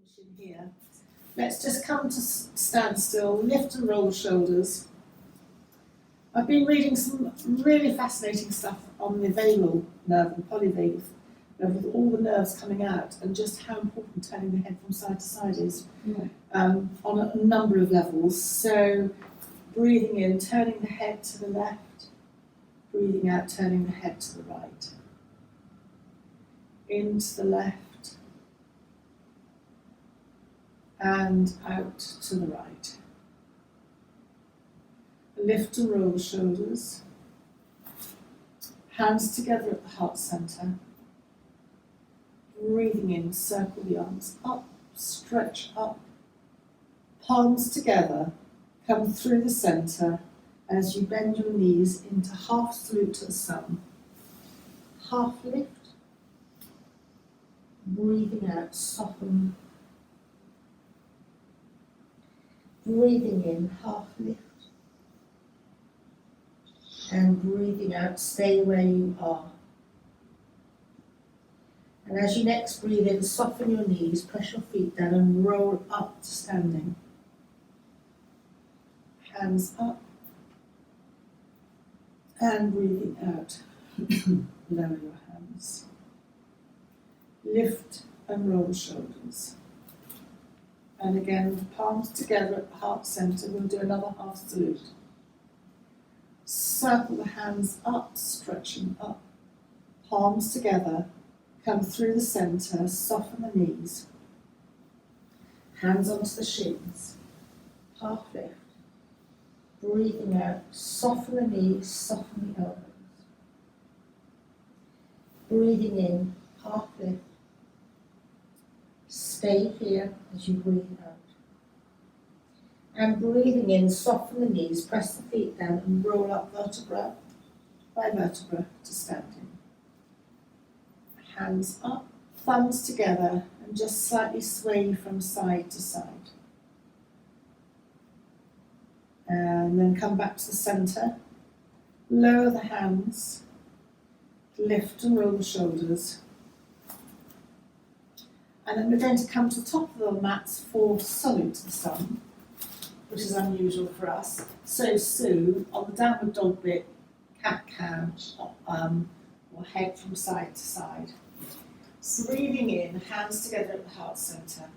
position here. Let's just come to standstill, lift and roll the shoulders. I've been reading some really fascinating stuff on the vagal nerve and polyvagal nerve, with all the nerves coming out, and just how important turning the head from side to side is on a number of levels. So breathing in, turning the head to the left, breathing out, turning the head to the right. Into the left and out to the right. Lift and roll the shoulders. Hands together at the heart centre. Breathing in, circle the arms up, stretch up. Palms together, come through the centre as you bend your knees into half salute to the sun. Half lift. Breathing out, soften. Breathing in, half lift. And breathing out, stay where you are. And as you next breathe in, soften your knees, press your feet down and roll up to standing. Hands up. And breathing out, lower your hands. Lift and roll the shoulders. And again, the palms together at the heart centre. We'll do another half salute. Circle the hands up, stretching up. Palms together, come through the centre, soften the knees. Hands onto the shins. Half lift. Breathing out, soften the knees, soften the elbows. Breathing in, half lift. Stay here as you breathe out. And breathing in, soften the knees, press the feet down and roll up vertebra by vertebra to standing. Hands up, thumbs together, and just slightly sway from side to side. And then come back to the centre. Lower the hands, lift and roll the shoulders. And then we're going to come to the top of the mats for salute to the sun, which is unusual for us. So Sue, on the downward dog bit, cat-cow, or head from side to side. Breathing in, hands together at the heart centre.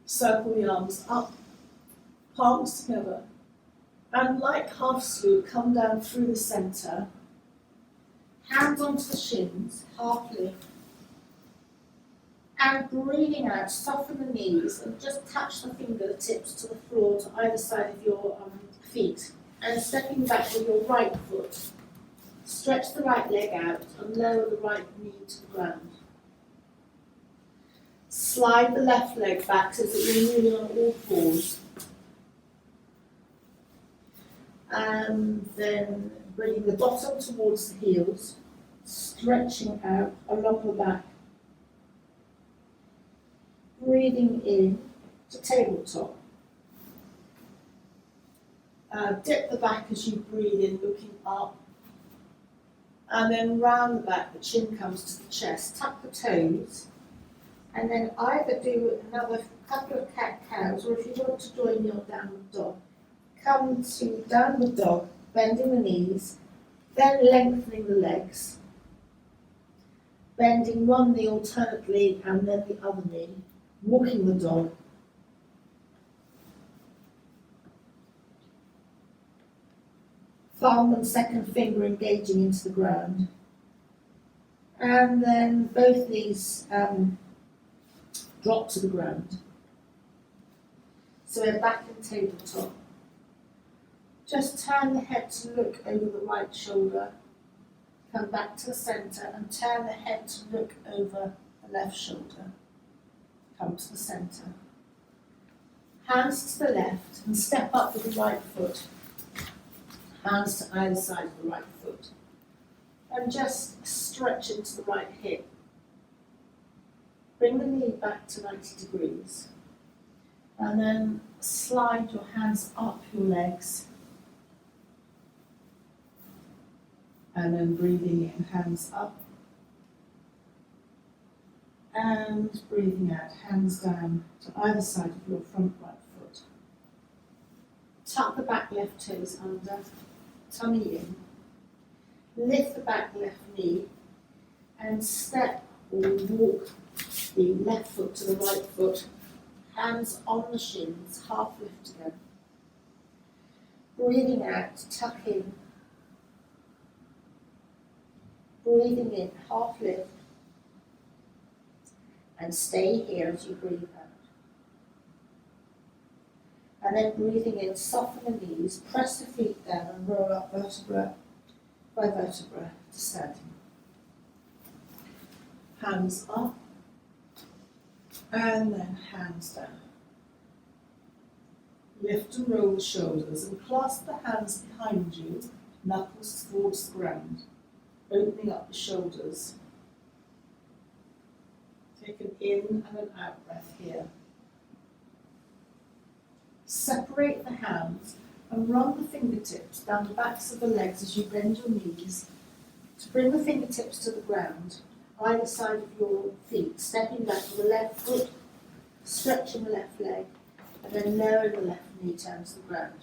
Circle the arms up, palms together. And like half salute, come down through the centre. Hands onto the shins, half lift. And breathing out, soften the knees and just touch the fingertips to the floor to either side of your feet. And stepping back with your right foot. Stretch the right leg out and lower the right knee to the ground. Slide the left leg back so that you're moving on all fours. And then bringing the bottom towards the heels, stretching out along the back. Breathing in to tabletop. Dip the back as you breathe in, looking up. And then round the back, the chin comes to the chest. Tuck the toes. And then either do another couple of cat-cows, or if you want to join your downward dog, come to downward dog, bending the knees, then lengthening the legs. Bending one knee alternately and then the other knee. Walking the dog. Thumb and second finger engaging into the ground. And then both knees drop to the ground. So we're back in tabletop. Just turn the head to look over the right shoulder. Come back to the centre and turn the head to look over the left shoulder. Come to the centre. Hands to the left and step up with the right foot. Hands to either side of the right foot. And just stretch into the right hip. Bring the knee back to 90 degrees. And then slide your hands up your legs. And then breathing in, hands up. And breathing out, hands down to either side of your front right foot. Tuck the back left toes under, tummy in. Lift the back left knee and step or walk the left foot to the right foot. Hands on the shins, half lift again. Breathing out, tuck in. Breathing in, half lift. And stay here as you breathe out. And then breathing in, soften the knees, press the feet down and roll up vertebra by vertebra to standing. Hands up and then hands down. Lift and roll the shoulders and clasp the hands behind you, knuckles towards the ground, opening up the shoulders. Take an in and an out breath here. Separate the hands and run the fingertips down the backs of the legs as you bend your knees to bring the fingertips to the ground, either side of your feet, stepping back with the left foot, stretching the left leg, and then lowering the left knee down to the ground.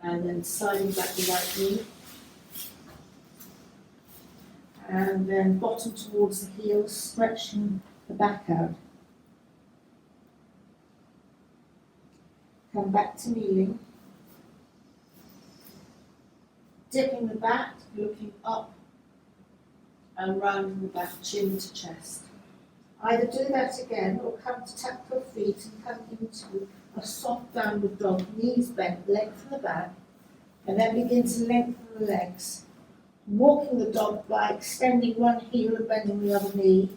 And then sliding back the right knee. And then bottom towards the heels, stretching the back out. Come back to kneeling. Dipping the back, looking up and rounding the back, chin to chest. Either do that again or come to tap your feet and come into a soft downward dog, knees bent, lengthen the back, and then begin to lengthen the legs. Walking the dog by extending one heel and bending the other knee,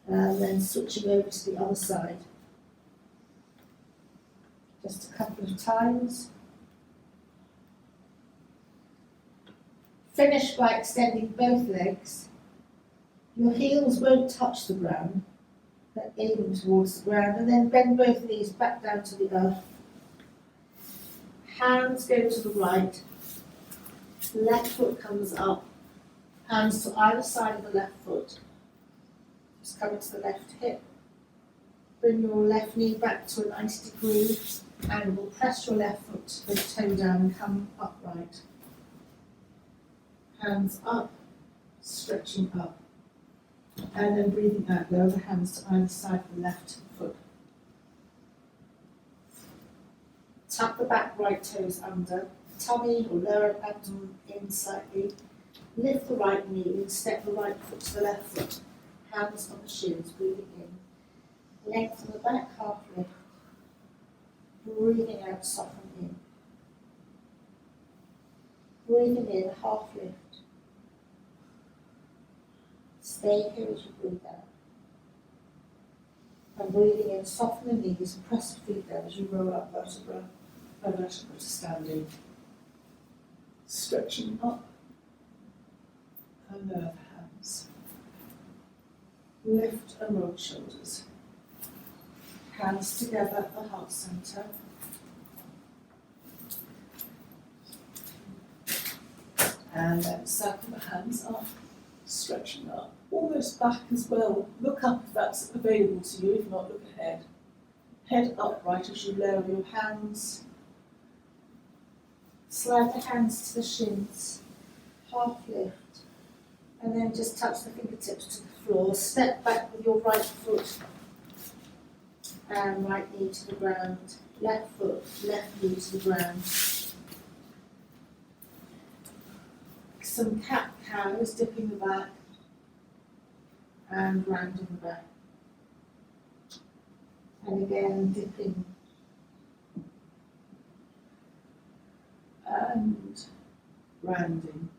and then switching over to the other side. Just a couple of times. Finish by extending both legs. Your heels won't touch the ground, but aiming towards the ground, and then bend both knees back down to the earth. Hands go to the right. Left foot comes up, hands to either side of the left foot. Just come to the left hip. Bring your left knee back to a 90-degree angle. Press your left foot to the toe down and come upright. Hands up, stretching up. And then breathing out, lower the hands to either side of the left foot. Tuck the back right toes under. Tummy or lower abdomen in slightly. Lift the right knee and step the right foot to the left foot. Hands on the shins, breathing in. Lengthen the back, half lift. Breathing out, soften in. Breathing in, half lift. Stay here as you breathe out. And breathing in, soften the knees and press the feet down as you roll up vertebra by vertebra to standing. Stretching up and lower the hands. Lift and roll shoulders. Hands together at the heart center. And then circle the hands up, stretching up, almost back as well. Look up if that's available to you, if not, look ahead. Head upright as you lower your hands. Slide the hands to the shins, half lift, and then just touch the fingertips to the floor. Step back with your right foot and right knee to the ground. Left foot, left knee to the ground. Some cat cows, dipping the back and rounding the back. And again, dipping and rounding.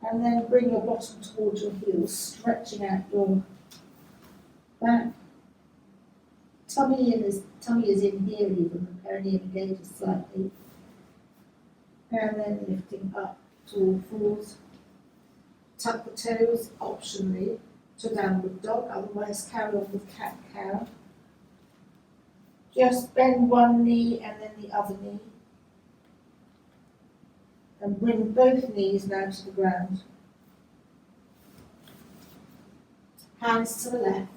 And then bring your bottom towards your heels, stretching out your back. Tummy is in here even, the perineum engages slightly. And then lifting up to all fours. Tuck the toes, optionally, to downward dog, otherwise carry on with cat cow. Just bend one knee and then the other knee. And bring both knees down to the ground. Hands to the left,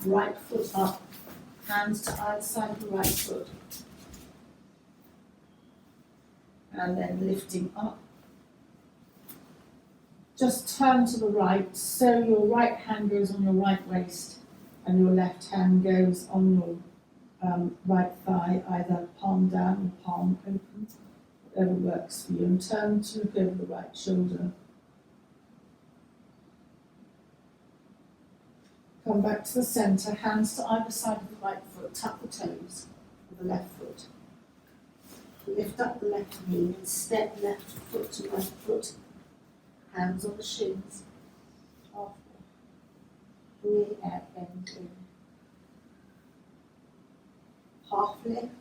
right foot up, hands to either side of the right foot. And then lifting up. Just turn to the right, so your right hand goes on your right waist and your left hand goes on your right thigh, either palm down or palm open, whatever works for you, and turn to look over the right shoulder. Come back to the centre, hands to either side of the right foot, tuck the toes of the left foot. Lift up the left knee and step left foot to right foot, hands on the shins. Half lift. Breathe out, bend in. Half lift.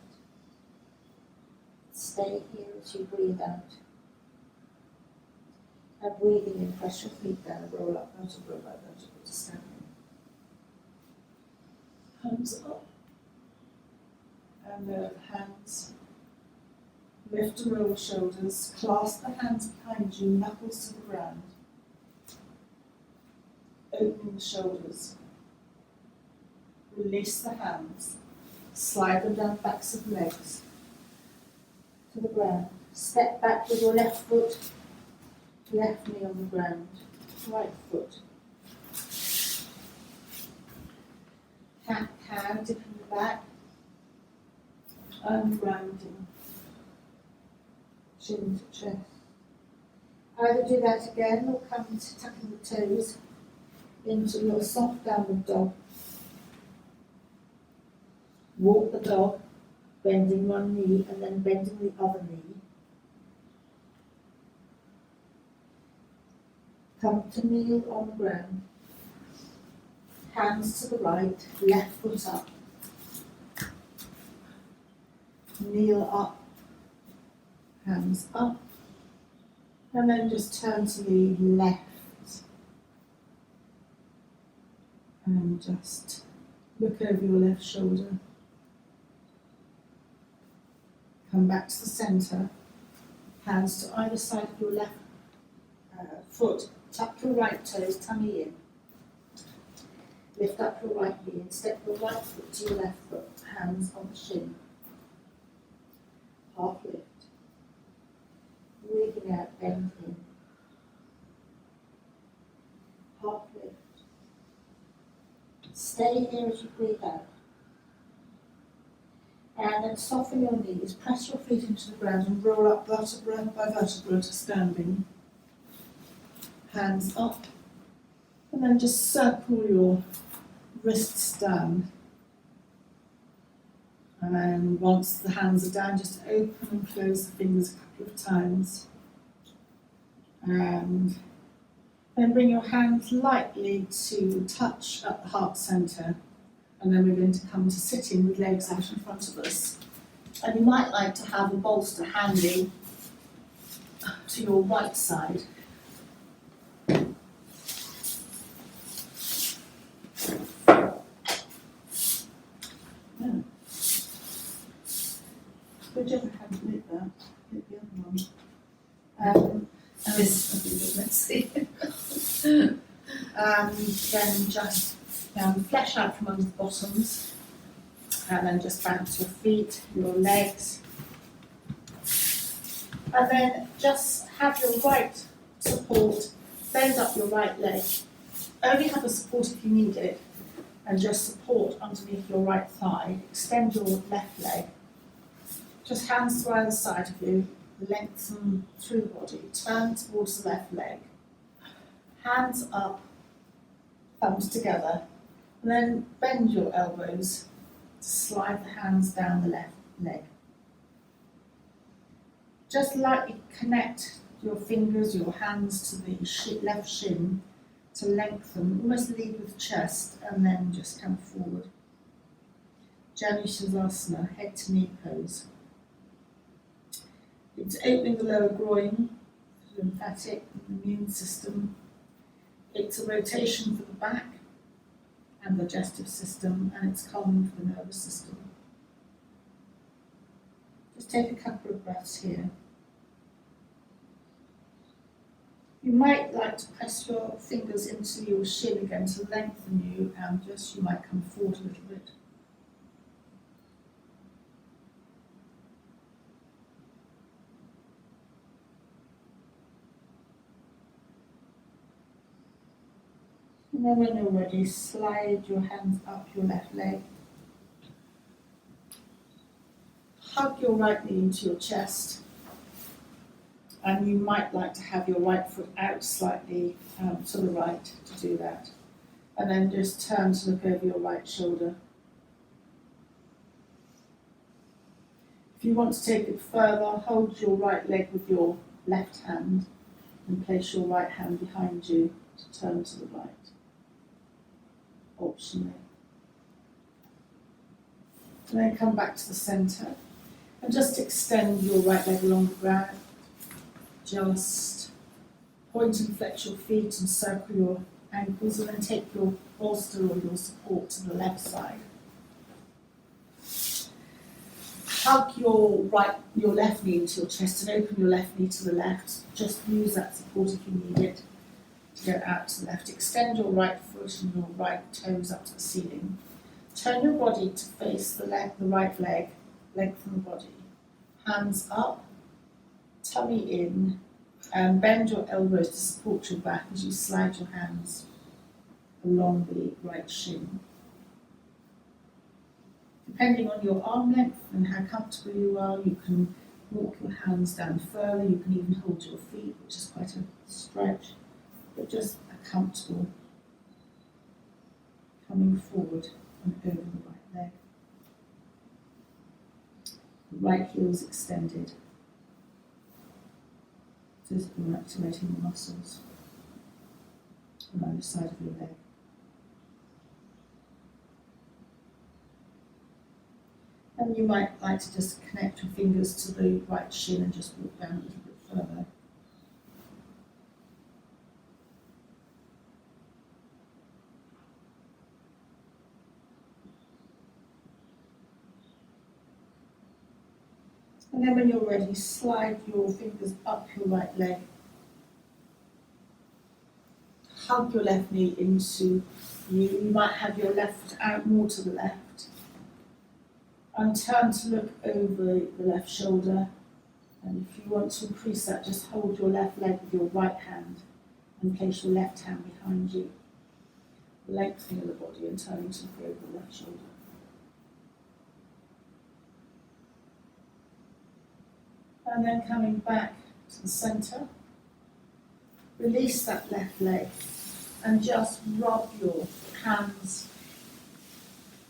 Stay here as you breathe out. And breathing in, press your feet down and roll up vertebra by vertebra to stand. Hands up. And lower the hands. Lift and roll the shoulders. Clasp the hands behind you, knuckles to the ground. Opening the shoulders. Release the hands. Slide them down the backs of the legs to the ground. Step back with your left foot, left knee on the ground, right foot. Cat-cow, dipping the back, ungrounding, chin to chest. Either do that again or come to tucking the toes into your soft downward dog. Walk the dog, bending one knee and then bending the other knee. Come to kneel on the ground. Hands to the right, left foot up. Kneel up, hands up. And then just turn to the left. And just look over your left shoulder. Come back to the centre. Hands to either side of your left foot. Tuck your right toes, tummy in. Lift up your right knee and step your right foot to your left foot. Hands on the shin. Half lift. Breathing out, bend in. Half lift. Stay here as you breathe out. And then soften your knees, press your feet into the ground and roll up vertebra by vertebra to standing. Hands up. And then just circle your wrists down. And once the hands are down, just open and close the fingers a couple of times. And then bring your hands lightly to touch at the heart centre. And then we're going to come to sitting with legs out in front of us. And you might like to have a bolster handy to your right side. Whichever hand lit that, hit the other one. This would be good, let's see. Then just flesh out from under the bottoms, and then just bounce your feet, your legs, and then just have your right support, bend up your right leg, only have the support if you need it, and just support underneath your right thigh, extend your left leg, just hands to either side of you, lengthen through the body, turn towards the left leg, hands up, thumbs together, and then bend your elbows to slide the hands down the left leg. Just lightly connect your fingers, your hands to the left shin to lengthen, almost lead with the chest, and then just come forward. Janu Shavasana, head to knee pose. It's opening the lower groin, lymphatic, immune system. It's a rotation for the back and digestive system, and it's calming for the nervous system. Just take a couple of breaths here. You might like to press your fingers into your shin again to lengthen you, and just you might come forward a little bit. And then when you're ready, slide your hands up your left leg. Hug your right knee into your chest. And you might like to have your right foot out slightly to the right to do that. And then just turn to look over your right shoulder. If you want to take it further, hold your right leg with your left hand and place your right hand behind you to turn to the right, optionally. And then come back to the centre and just extend your right leg along the ground. Just point and flex your feet and circle your ankles, and then take your bolster or your support to the left side. Hug your left knee into your chest and open your left knee to the left. Just use that support if you need it to go out to the left. Extend your right foot and your right toes up to the ceiling. Turn your body to face the right leg, lengthen the body. Hands up, tummy in, and bend your elbows to support your back as you slide your hands along the right shin. Depending on your arm length and how comfortable you are, you can walk your hands down further, you can even hold your feet, which is quite a stretch, but just a comfortable coming forward and over the right leg. The right heel's extended. Just activating the muscles on either side of your leg. And you might like to just connect your fingers to the right shin and just walk down a little bit further. And then when you're ready, slide your fingers up your right leg. Hug your left knee into you. You might have your left foot out more to the left. And turn to look over the left shoulder. And if you want to increase that, just hold your left leg with your right hand and place your left hand behind you. Lengthening the body and turning to look over the left shoulder. And then coming back to the centre, release that left leg and just rub your hands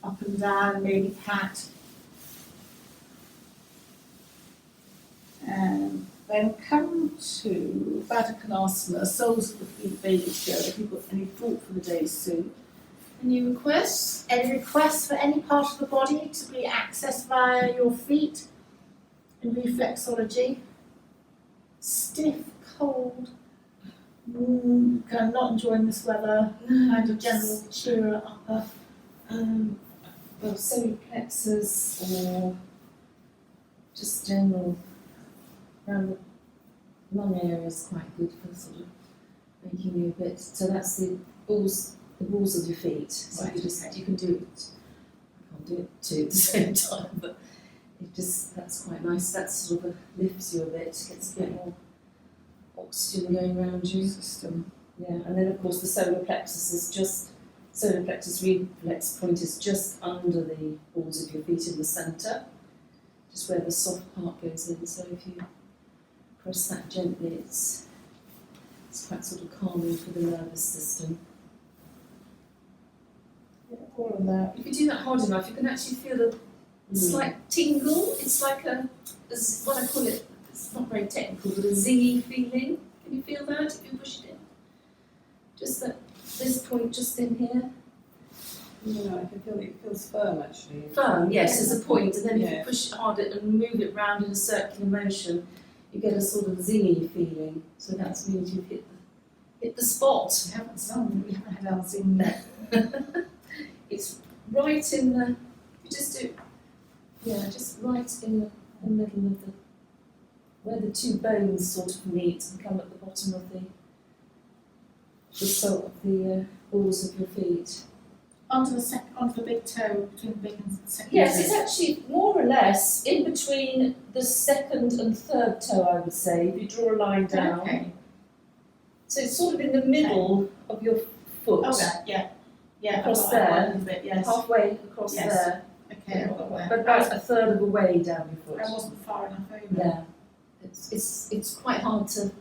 up and down, maybe pat. And then come to Baddha Konasana, soles of the feet, baby together. If you've got any thought for the day, Sue. Any requests? Any requests for any part of the body to be accessed via your feet in reflexology? Stiff, cold, kind of not enjoying this weather, kind of general cheerer upper. Well, solar plexus or just general around the lung area is quite good for sort of making you a bit. So that's the balls of your feet. So Right, you can do it. I can't do it two at the same time, but that's quite nice. That sort of lifts you a bit, gets a bit more oxygen going around you. System. Yeah, and then of course the solar plexus reflex point is just under the balls of your feet in the centre, just where the soft part goes in. So if you press that gently, it's quite sort of calming for the nervous system. Yeah, all of that. If you do that hard enough, you can actually feel a slight tingle. It's like what I call it, it's not very technical, but a zingy feeling. Can you feel that if you push it in? Just this point just in here. No, I can feel it feels firm actually. Firm, yes, as a point, and then if Yeah. you push it harder and move it round in a circular motion, you get a sort of zingy feeling. So that means you've hit the spot. We haven't had our Zoom yet. It's right in the, you just do, just right in the middle of where the two bones sort of meet and come at the bottom of the the sole of the balls of your feet. Onto the big toe, between the big and second Yes, toe. it's actually more or less in between the second and third toe, I would say, if you draw a line down. Okay. So it's sort of in the middle of your foot, Oh, yeah. Across I've got that there. one a little bit, yes. halfway across Yes. there, Okay, I've got that. but about a third of the way down your I foot. wasn't far enough over. Yeah, it's quite hard to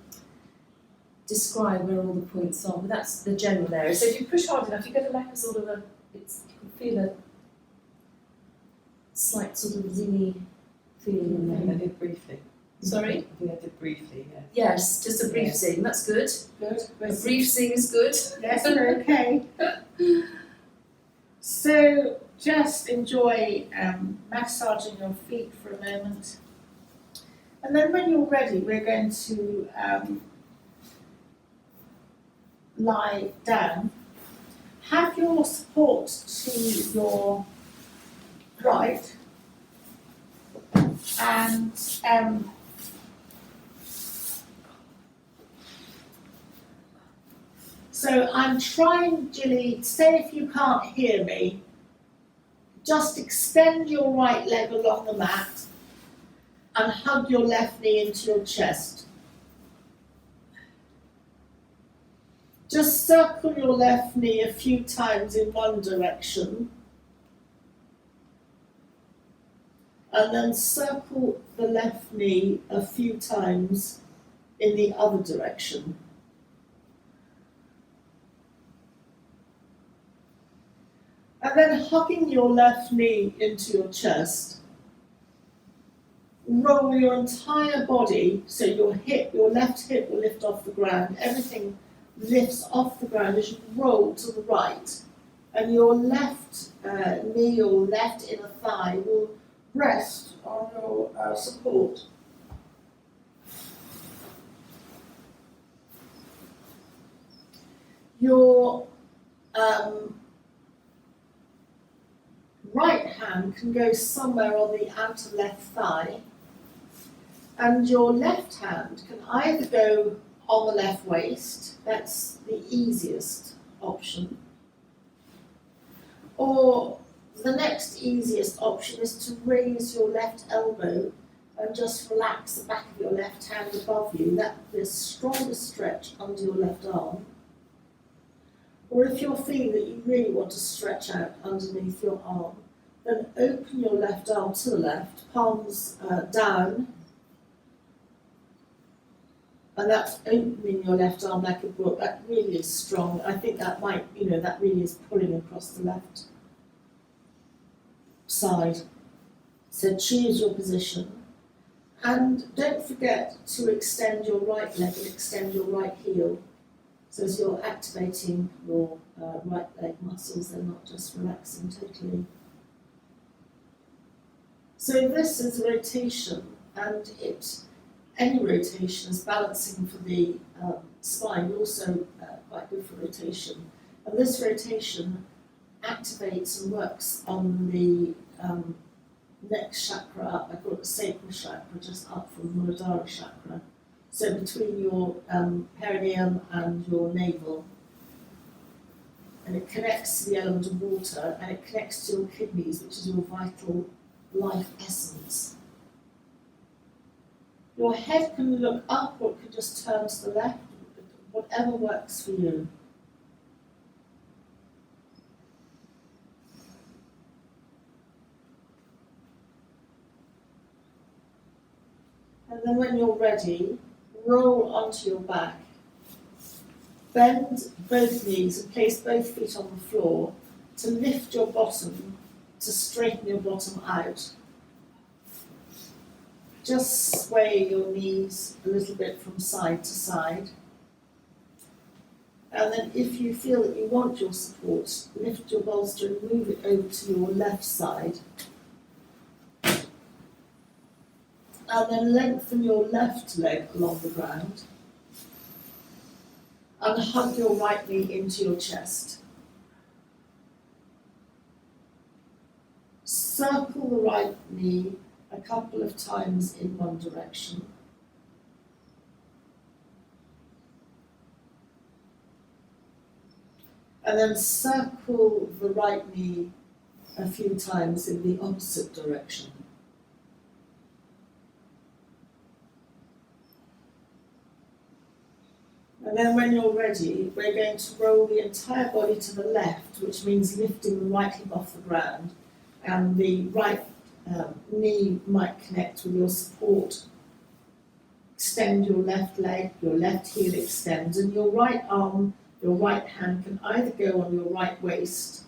describe where all the points are, but that's the general area. So if you push hard enough, you get like a sort of a, you can feel a slight sort of zingy feeling in I think I there. did briefly. Sorry? I think I did briefly, yeah. Yes, just a brief Yeah. zing, that's good. Good. A brief zing is good. Yes, we're okay. So just enjoy massaging your feet for a moment. And then when you're ready, we're going to lie down. Have your support to your right and so I'm trying, Gilly, say if you can't hear me, just extend your right leg along the mat and hug your left knee into your chest. Just circle your left knee a few times in one direction and then circle the left knee a few times in the other direction. And then hugging your left knee into your chest, roll your entire body, so your left hip will lift off the ground, everything lifts off the ground as you roll to the right, and your left knee or left inner thigh will rest on your support. Your right hand can go somewhere on the outer left thigh, and your left hand can either go on the left waist, that's the easiest option, or the next easiest option is to raise your left elbow and just relax the back of your left hand above you. That's the strongest stretch under your left arm. Or if you're feeling that you really want to stretch out underneath your arm, then open your left arm to the left, palms down, and that's opening your left arm like a book. That really is strong. I think that might, that really is pulling across the left side. So choose your position. And don't forget to extend your right leg and extend your right heel. So as you're activating your right leg muscles, they're not just relaxing totally. So this is rotation, and any rotation is balancing for the spine, also quite good for rotation. And this rotation activates and works on the next chakra up. I call it the sacral chakra, just up from the Muladhara chakra. So between your perineum and your navel. And it connects to the element of water, and it connects to your kidneys, which is your vital life essence. Your head can look up, or it can just turn to the left, whatever works for you. And then when you're ready, roll onto your back. Bend both knees and place both feet on the floor to lift your bottom, to straighten your bottom out. Just sway your knees a little bit from side to side. And then if you feel that you want your support, lift your bolster and move it over to your left side. And then lengthen your left leg along the ground. And hug your right knee into your chest. Circle the right knee a couple of times in one direction. And then circle the right knee a few times in the opposite direction. And then when you're ready, we're going to roll the entire body to the left, which means lifting the right hip off the ground, and the right knee might connect with your support. Extend your left leg, your left heel extends, and your right arm, your right hand can either go on your right waist,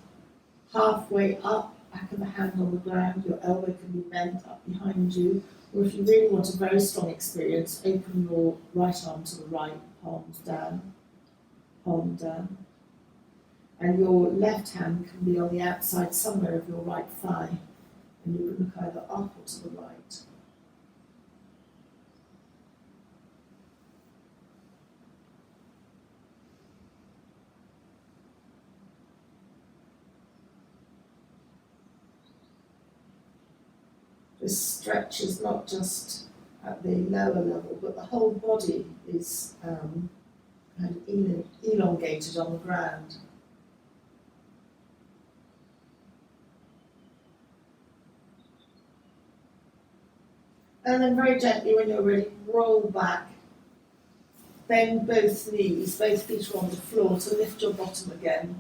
halfway up, back of the hand on the ground, your elbow can be bent up behind you, or if you really want a very strong experience, open your right arm to the right, palm down. And your left hand can be on the outside somewhere of your right thigh, and you can look either up or to the right. This stretch is not just at the lower level, but the whole body is kind of elongated on the ground. And then very gently, when you're ready, roll back, bend both knees, both feet are on the floor to lift your bottom again,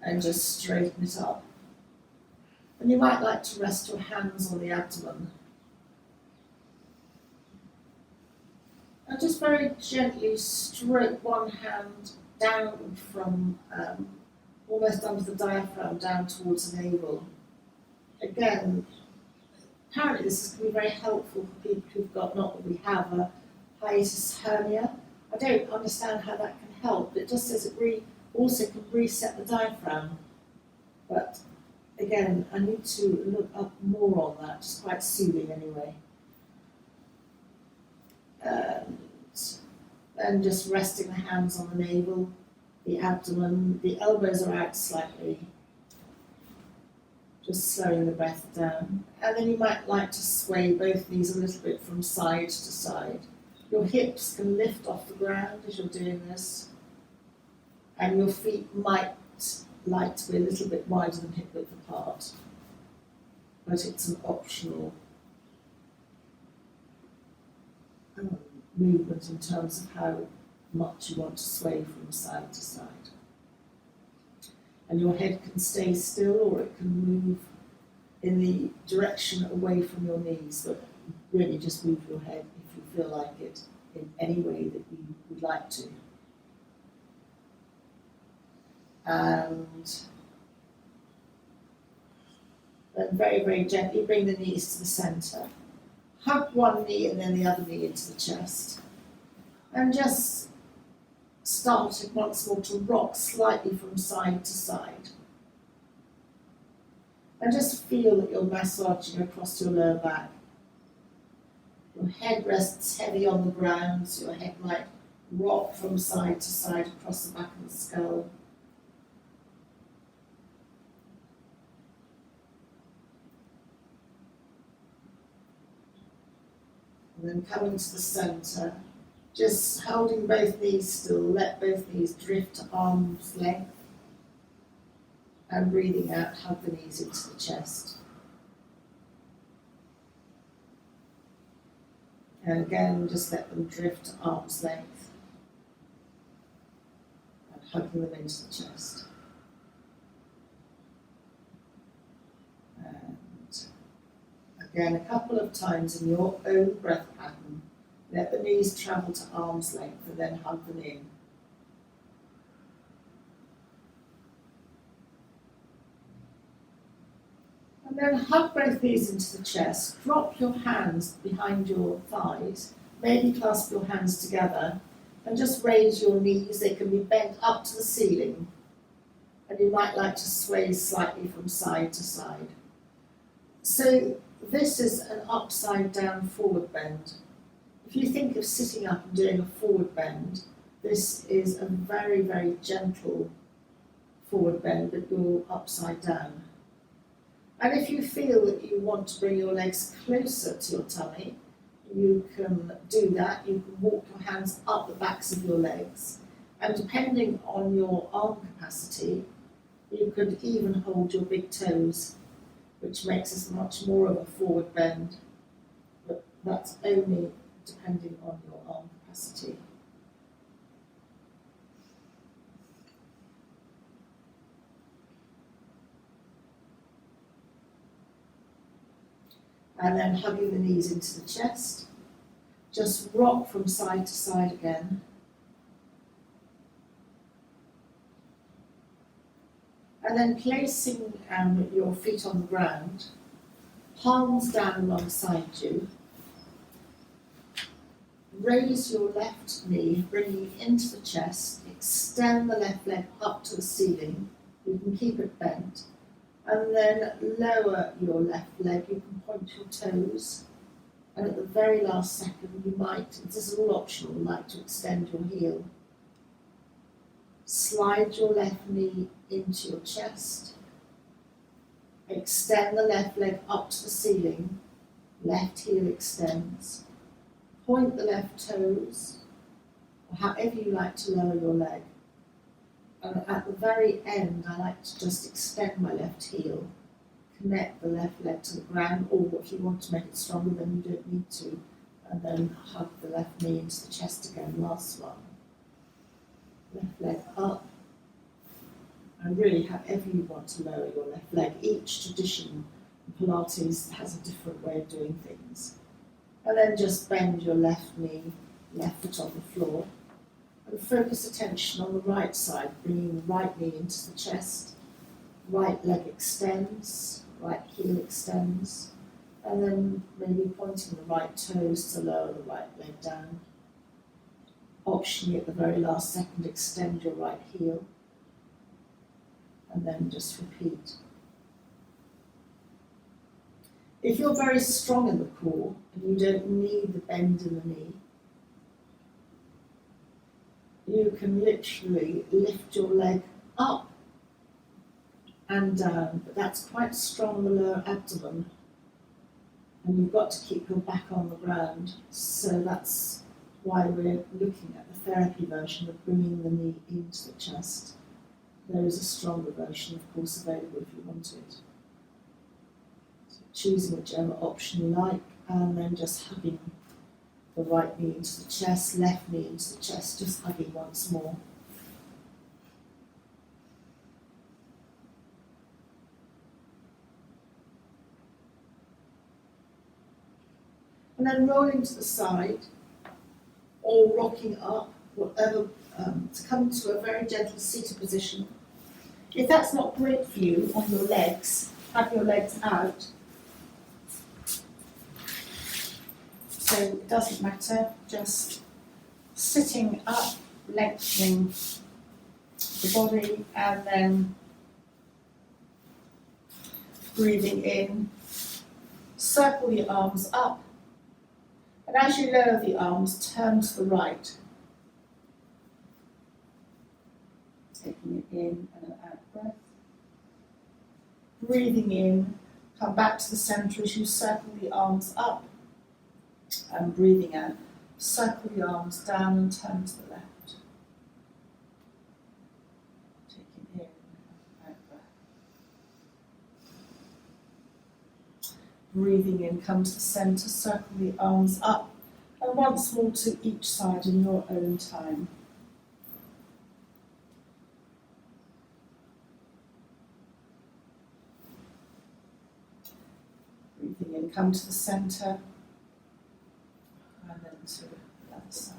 and just straighten it up. And you might like to rest your hands on the abdomen. And just very gently stroke one hand down from almost under the diaphragm down towards the navel. Again, apparently this is going to be very helpful for people who've got, not that we have, a hiatus hernia. I don't understand how that can help, but it just says it also can reset the diaphragm. But again, I need to look up more on that, it's quite soothing anyway. And just resting the hands on the navel, the abdomen, the elbows are out slightly. Just slowing the breath down. And then you might like to sway both knees a little bit from side to side. Your hips can lift off the ground as you're doing this. And your feet might like to be a little bit wider than hip width apart. But it's an optional movement in terms of how much you want to sway from side to side. And your head can stay still, or it can move in the direction away from your knees, but really just move your head if you feel like it in any way that you would like to. And then very, very gently bring the knees to the centre. Hug one knee and then the other knee into the chest. And just start once more to rock slightly from side to side. And just feel that you're massaging across your lower back. Your head rests heavy on the ground, so your head might rock from side to side across the back of the skull. And then coming to the centre, just holding both knees still, let both knees drift to arm's length. And breathing out, hug the knees into the chest. And again, just let them drift to arm's length. And hugging them into the chest. And again, a couple of times in your own breath pattern, let the knees travel to arm's length and then hug them in. And then hug both knees into the chest, drop your hands behind your thighs, maybe clasp your hands together, and just raise your knees. They can be bent up to the ceiling, and you might like to sway slightly from side to side. So this is an upside down forward bend. If you think of sitting up and doing a forward bend, this is a very, very gentle forward bend, but you're upside down. And if you feel that you want to bring your legs closer to your tummy, you can do that. You can walk your hands up the backs of your legs, And depending on your arm capacity, you could even hold your big toes, which makes us much more of a forward bend, but that's only depending on your arm capacity. And then hugging the knees into the chest. Just rock from side to side again. And then placing your feet on the ground, palms down alongside you. Raise your left knee, bringing it into the chest. Extend the left leg up to the ceiling. You can keep it bent. And then lower your left leg. You can point your toes. And at the very last second, you might, this is all optional, like to extend your heel. Slide your left knee into your chest. Extend the left leg up to the ceiling. Left heel extends. Point the left toes, or however you like to lower your leg. And at the very end, I like to just extend my left heel. Connect the left leg to the ground, or if you want to make it stronger, then you don't need to. And then hug the left knee into the chest again, last one. Left leg up. And really, however you want to lower your left leg. Each tradition in Pilates has a different way of doing things. And then just bend your left knee, left foot on the floor. And focus attention on the right side, bringing the right knee into the chest. Right leg extends, right heel extends. And then maybe pointing the right toes to lower the right leg down. Optionally, at the very last second, extend your right heel. And then just repeat. If you're very strong in the core and you don't need the bend in the knee, you can literally lift your leg up and down, but that's quite strong on the lower abdomen. And you've got to keep your back on the ground. So that's why we're looking at the therapy version of bringing the knee into the chest. There is a stronger version, of course, available if you want it. So choosing whichever option you like, and then just hugging the right knee into the chest, left knee into the chest, just hugging once more. And then rolling to the side, or rocking up, whatever, to come to a very gentle seated position. If that's not great for you on your legs, have your legs out. So it doesn't matter, just sitting up, lengthening the body, and then breathing in. Circle the arms up. And as you lower the arms, turn to the right. Taking it in and an out breath. Breathing in, come back to the centre as you circle the arms up. And breathing out, circle the arms down and turn to the left. Taking in and out breath. Breathing in, come to the centre, circle the arms up, and once more to each side in your own time. Breathing in, come to the centre, and then to the other side.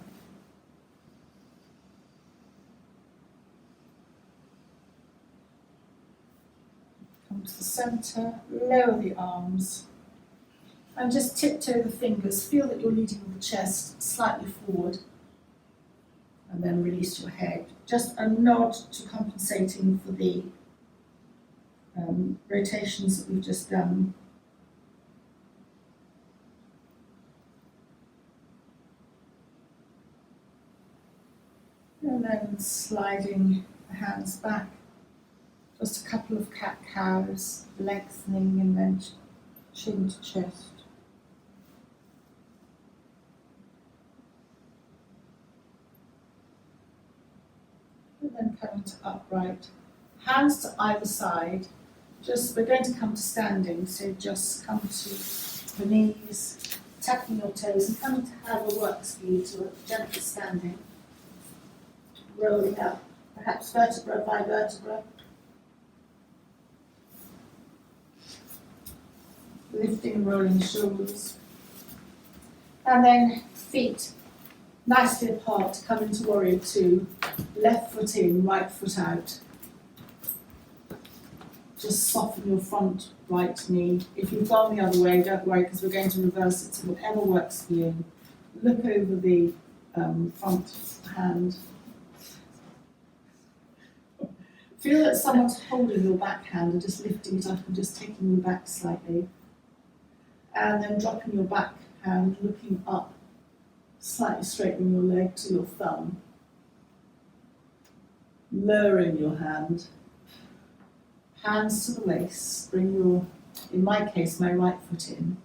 Come to the centre, lower the arms, and just tiptoe the fingers. Feel that you're leading the chest slightly forward, and then release your head. Just a nod to compensating for the rotations that we've just done. And then sliding the hands back. Just a couple of cat-cows, lengthening and then chin to chest. and then coming to upright. Hands to either side. We're going to come to standing, so just come to the knees, tapping your toes and coming to however works for you to a gentle standing. Rolling up, perhaps vertebra by vertebra. Lifting and rolling the shoulders. And then feet nicely apart, come into warrior two. Left foot in, right foot out. Just soften your front right knee. If you've gone the other way, don't worry, because we're going to reverse it, so whatever works for you. Look over the front hand. Feel that someone's holding your back hand and just lifting it up and just taking you back slightly. And then dropping your back hand, looking up, slightly straightening your leg to your thumb. Lowering your hand. Hands to the waist, bring your, in my case, my right foot in,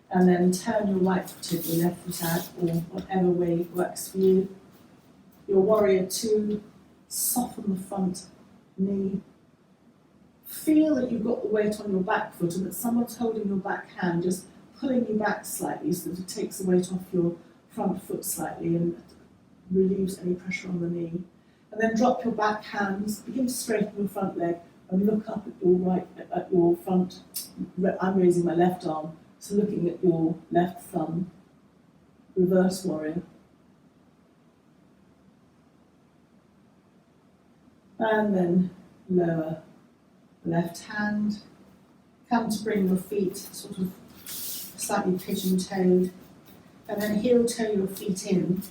and then turn your right foot in, your left foot out, or whatever way works for you. Your warrior two, soften the front knee. Feel that you've got the weight on your back foot and that someone's holding your back hand, just pulling you back slightly so that it takes the weight off your front foot slightly and relieves any pressure on the knee. And then drop your back hands, begin to straighten your front leg, and look up at your front. I'm raising my left arm, so looking at your left thumb. Reverse warrior. And then lower the left hand. Come to bring your feet sort of slightly pigeon-toed, and then heel-toe your feet in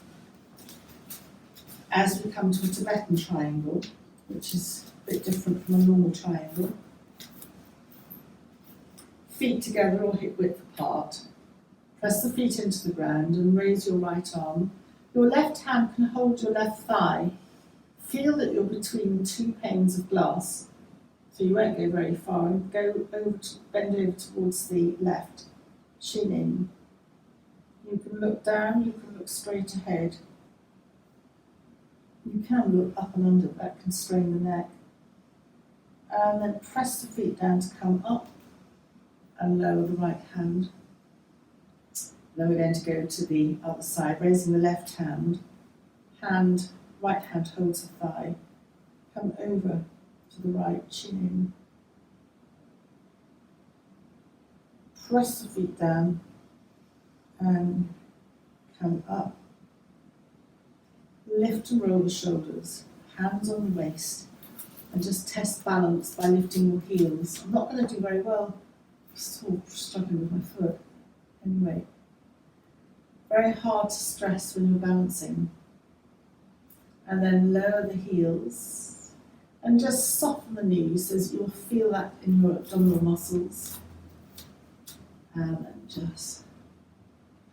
as we come to a Tibetan triangle, which is a bit different from a normal triangle. Feet together or hip width apart. Press the feet into the ground and raise your right arm. Your left hand can hold your left thigh. Feel that you're between two panes of glass, so you won't go very far, and bend over towards the left, chin in. You can look down, you can look straight ahead. You can look up and under, that can strain the neck. And then press the feet down to come up and lower the right hand. Then we're going to go to the other side, raising the left hand. Right hand holds the thigh. Come over to the right, chin in. Press the feet down and come up. Lift and roll the shoulders, hands on the waist, and just test balance by lifting your heels. I'm not going to do very well, still struggling with my foot. Anyway, very hard to stress when you're balancing. And then lower the heels and just soften the knees as you'll feel that in your abdominal muscles. And then just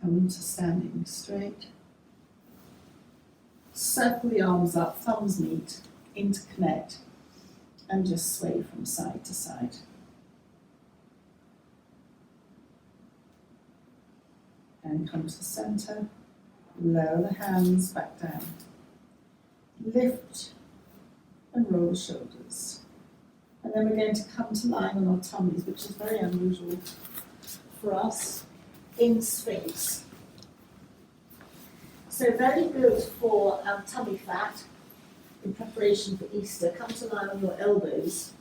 come into standing straight. Circle the arms up, thumbs meet, interconnect, and just sway from side to side. And come to the centre, lower the hands back down. Lift and roll the shoulders. And then we're going to come to lying on our tummies, which is very unusual for us, in Sphinx. So very good for tummy fat in preparation for Easter. Come to lie on your elbows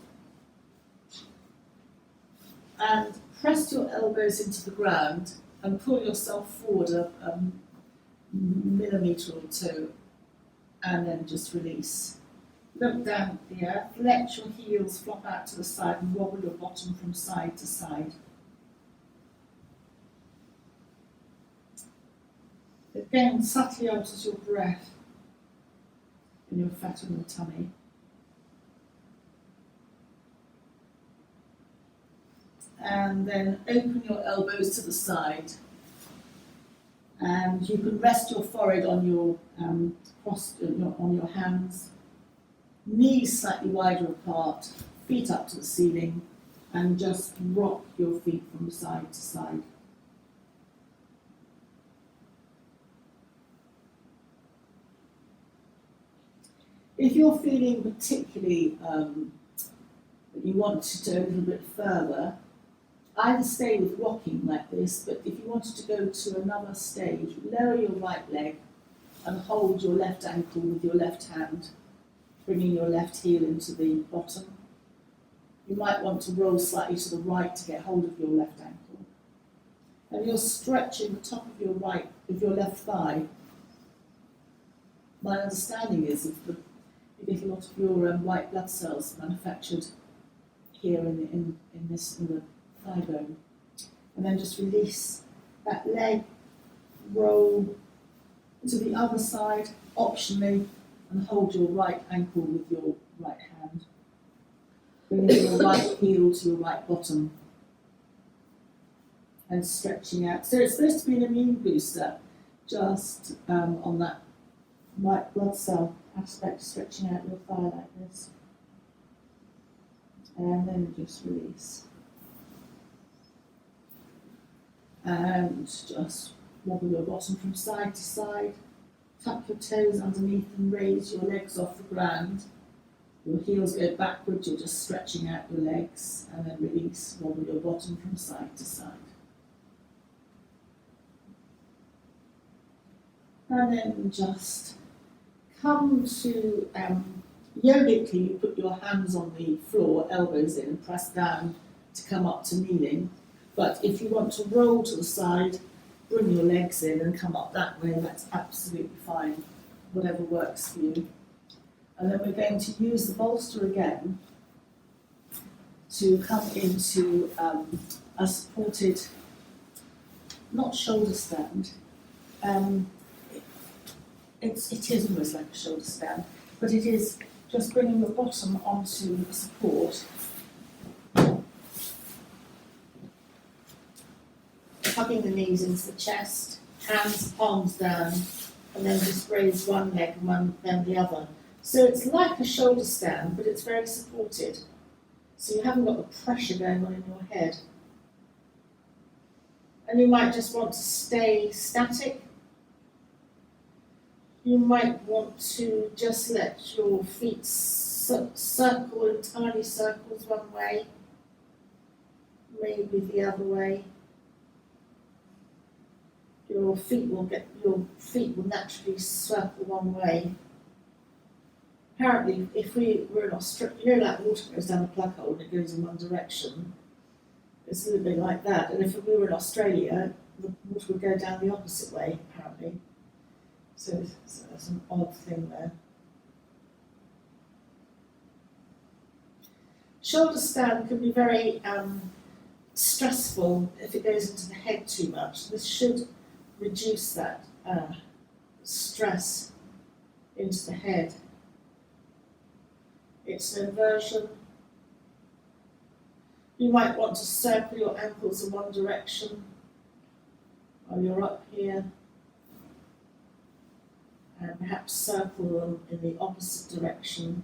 and press your elbows into the ground and pull yourself forward a millimetre or two, and then just release. Look down at the earth, let your heels flop out to the side and wobble your bottom from side to side. Again, subtly alters your breath in your fat on your tummy. And then open your elbows to the side. And you can rest your forehead on your on your hands. Knees slightly wider apart, feet up to the ceiling, and just rock your feet from side to side. If you're feeling particularly that you want to go a little bit further, either stay with rocking like this, but if you wanted to go to another stage, lower your right leg and hold your left ankle with your left hand, bringing your left heel into the bottom. You might want to roll slightly to the right to get hold of your left ankle. And you're stretching the top of your left thigh. My understanding is that you get a lot of your white blood cells manufactured here in the thigh bone. And then just release that leg, roll to the other side, optionally, and hold your right ankle with your right hand. Bringing your right heel to your right bottom. And stretching out. So it's supposed to be an immune booster, just on that white blood cell aspect, stretching out your thigh like this. And then just release. And just wobble your bottom from side to side. Tuck your toes underneath and raise your legs off the ground. Your heels go backwards, you're just stretching out your legs. And then release, wobble your bottom from side to side. And then just come to, yogically you put your hands on the floor, elbows in, and press down to come up to kneeling. But if you want to roll to the side, bring your legs in and come up that way, that's absolutely fine, whatever works for you. And then we're going to use the bolster again to come into a supported, not shoulder stand, it is almost like a shoulder stand, but it is just bringing your bottom onto the support. Hugging the knees into the chest, hands, palms down, and then just raise one leg and then the other. So it's like a shoulder stand, but it's very supported. So you haven't got the pressure going on in your head. And you might just want to stay static. You might want to just let your feet circle in tiny circles one way, maybe the other way. Your feet will naturally circle one way. Apparently, if we were in Australia, you know, like water goes down a plug hole and it goes in one direction. It's a little bit like that. And if we were in Australia, the water would go down the opposite way, apparently. So that's an odd thing there. Shoulder stand can be very stressful if it goes into the head too much. This should reduce that stress into the head. It's an inversion. You might want to circle your ankles in one direction while you're up here, and perhaps circle them in the opposite direction.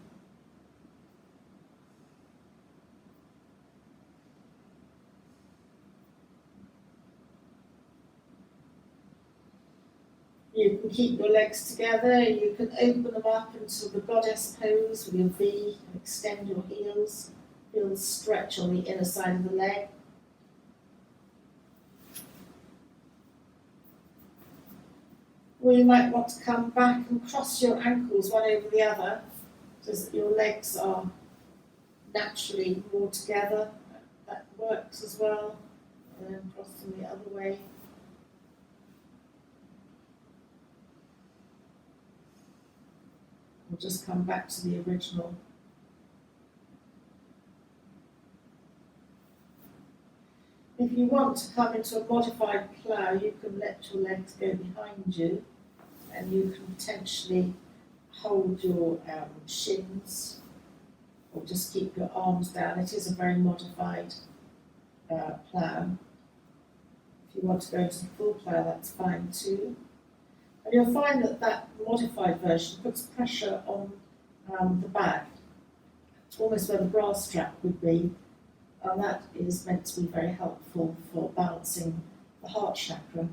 You can keep your legs together, you can open them up into the goddess pose with your V and extend your heels. Heels stretch on the inner side of the leg. Or you might want to come back and cross your ankles one over the other so that your legs are naturally more together. That works as well. And then cross them the other way. We'll just come back to the original. If you want to come into a modified plough, you can let your legs go behind you and you can potentially hold your shins or just keep your arms down. It is a very modified plough. If you want to go into the full plough, that's fine too. And you'll find that that modified version puts pressure on the back, almost where the bra strap would be, and that is meant to be very helpful for balancing the heart chakra.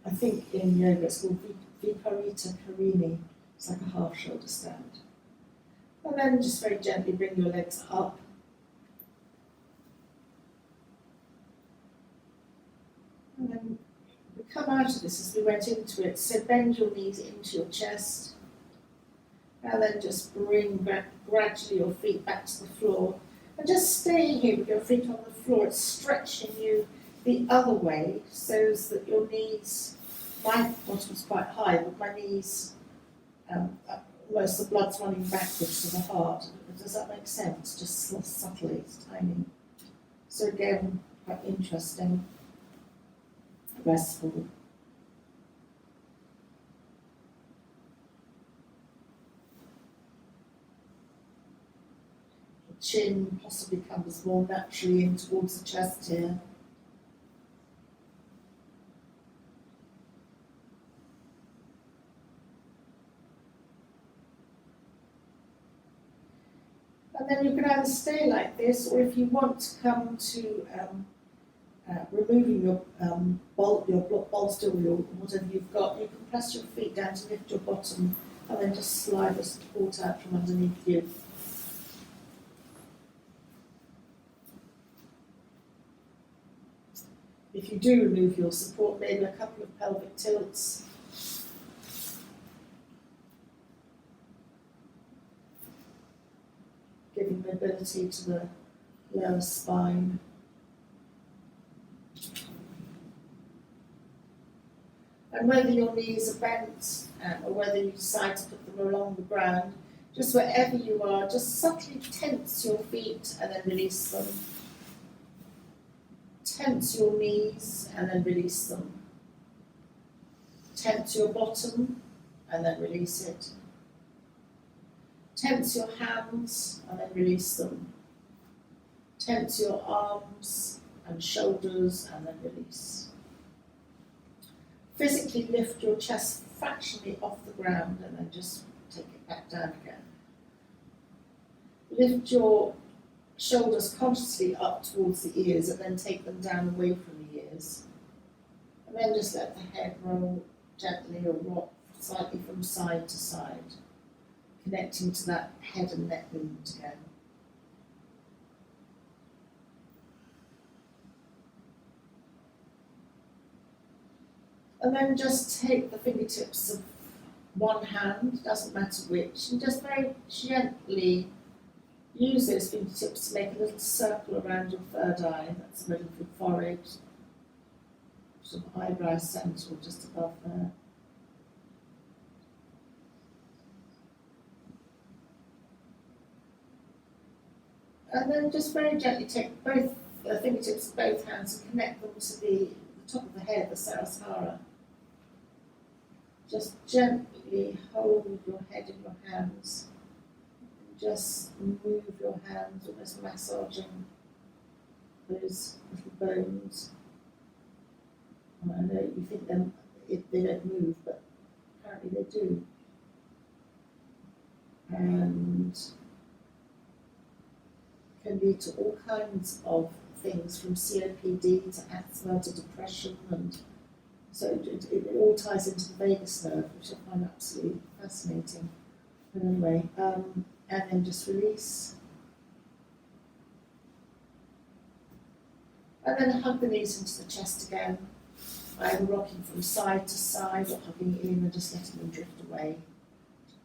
I think in yoga it's called Viparita Karini. It's like a half shoulder stand. And then just very gently bring your legs up. And then we come out of this as we went into it. So bend your knees into your chest. And then just bring gradually your feet back to the floor. And just stay here with your feet on the floor. It's stretching you the other way so that your knees, my bottom's quite high, but my knees, almost the blood's running backwards to the heart. Does that make sense? Just subtly, it's tiny. So again, quite interesting, restful. The chin possibly comes more naturally in towards the chest here. And then you can either stay like this, or if you want to come to removing your bolster or your whatever you've got, you can press your feet down to lift your bottom, and then just slide the support out from underneath you. If you do remove your support, maybe a couple of pelvic tilts. Giving mobility to the lower spine. And whether your knees are bent or whether you decide to put them along the ground, just wherever you are, just subtly tense your feet and then release them. Tense your knees and then release them. Tense your bottom and then release it. Tense your hands and then release them. Tense your arms and shoulders and then release. Physically lift your chest fractionally off the ground and then just take it back down again. Lift your shoulders consciously up towards the ears and then take them down away from the ears. And then just let the head roll gently or rock slightly from side to side, connecting to that head and neck movement again. And then just take the fingertips of one hand, doesn't matter which, and just very gently use those fingertips to make a little circle around your third eye. That's the middle of your forehead, sort of eyebrow centre or just above there. And then just very gently take both fingertips of both hands and connect them to the top of the head, the Sarasara. Just gently hold your head in your hands. Just move your hands, almost massaging those little bones. And I know you think they don't move, but apparently they do. And can lead to all kinds of things, from COPD to asthma to depression, and so it all ties into the vagus nerve, which I find absolutely fascinating. But anyway, and then just release. And then hug the knees into the chest again, either rocking from side to side or hugging in and just letting them drift away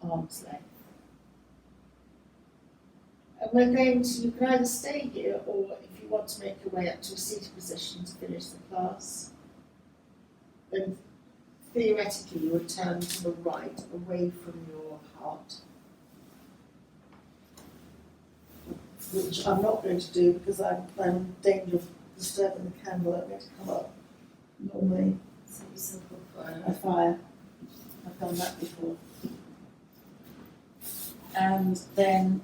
to arm's length. And we're going to, you can either stay here, or if you want to make your way up to a seated position to finish the class, then theoretically you would turn to the right, away from your heart. Which I'm not going to do because I'm in danger of disturbing the candle. I'm going to come up normally. Set yourself on A fire. fire. I've done that before. And then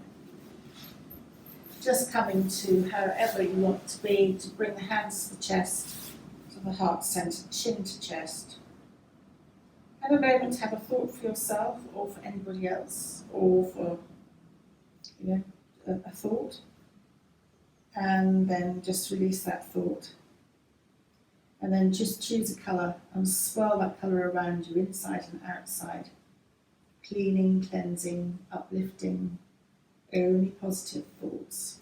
just coming to however you want to be, to bring the hands to the chest, to the heart centre, chin to chest. Have a moment to have a thought for yourself or for anybody else, or for, a thought. And then just release that thought. And then just choose a colour and swirl that colour around you, inside and outside. Cleaning, cleansing, uplifting, only positive thoughts.